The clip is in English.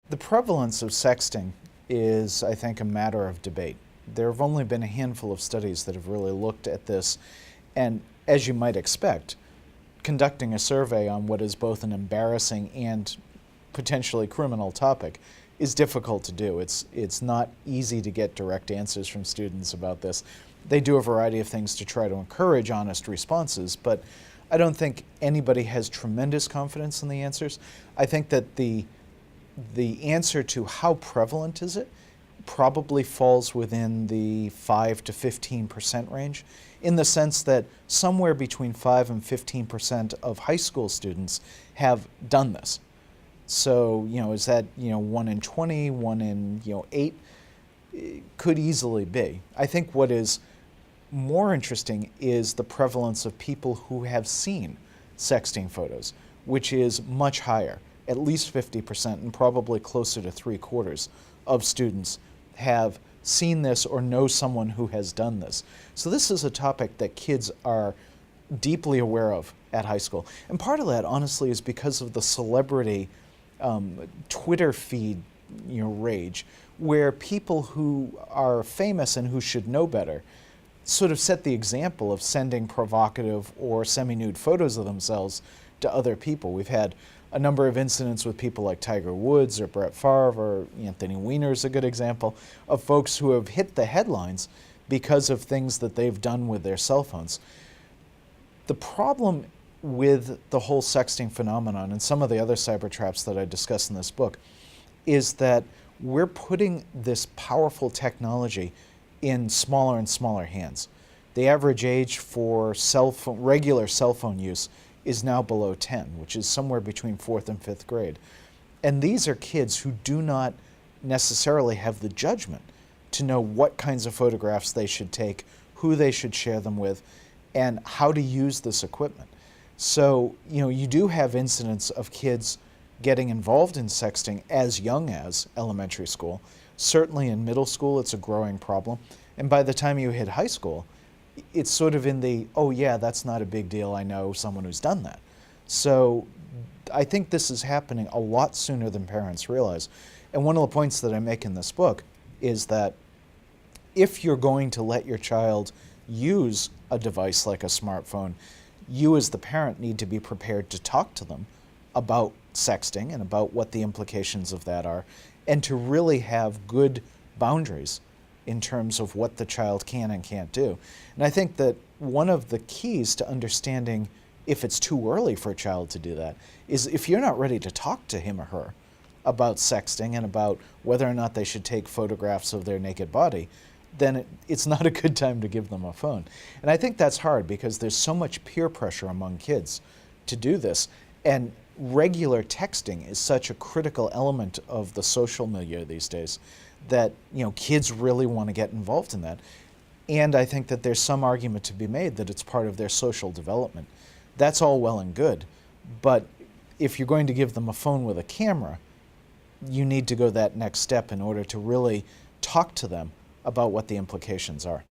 The prevalence of sexting is, I think, a matter of debate. There have only been a handful of studies that have really looked at this, and as you might expect, conducting a survey on what is both an embarrassing and potentially criminal topic is difficult to do. It's not easy to get direct answers from students about this. They do a variety of things to try to encourage honest responses, but I don't think anybody has tremendous confidence in the answers. I think that the answer to how prevalent is it probably falls within the 5 to 15% range, in the sense that somewhere between 5 and 15% of high school students have done this. So, is that, 1 in 20, 1 in, 8? It could easily be. I think what is more interesting is the prevalence of people who have seen sexting photos, which is much higher. At least 50% and probably closer to 3/4 of students have seen this or know someone who has done this. So this is a topic that kids are deeply aware of at high school. And part of that, honestly, is because of the celebrity Twitter feed rage, where people who are famous and who should know better sort of set the example of sending provocative or semi-nude photos of themselves to other people. We've had a number of incidents with people like Tiger Woods or Brett Favre or Anthony Weiner is a good example of folks who have hit the headlines because of things that they've done with their cell phones. The problem with the whole sexting phenomenon and some of the other cyber traps that I discuss in this book is that we're putting this powerful technology in smaller and smaller hands. The average age for regular cell phone use is now below 10, which is somewhere between 4th and 5th grade. And these are kids who do not necessarily have the judgment to know what kinds of photographs they should take, who they should share them with, and how to use this equipment. So, you do have incidents of kids getting involved in sexting as young as elementary school. Certainly in middle school, it's a growing problem. And by the time you hit high school, it's sort of in the, oh yeah, that's not a big deal, I know someone who's done that. So I think this is happening a lot sooner than parents realize. And one of the points that I make in this book is that if you're going to let your child use a device like a smartphone, you as the parent need to be prepared to talk to them about sexting and about what the implications of that are, and to really have good boundaries in terms of what the child can and can't do. And I think that one of the keys to understanding if it's too early for a child to do that is if you're not ready to talk to him or her about sexting and about whether or not they should take photographs of their naked body, then it's not a good time to give them a phone. And I think that's hard because there's so much peer pressure among kids to do this. And regular texting is such a critical element of the social milieu these days that kids really want to get involved in that. And I think that there's some argument to be made that it's part of their social development. That's all well and good, but if you're going to give them a phone with a camera, you need to go that next step in order to really talk to them about what the implications are.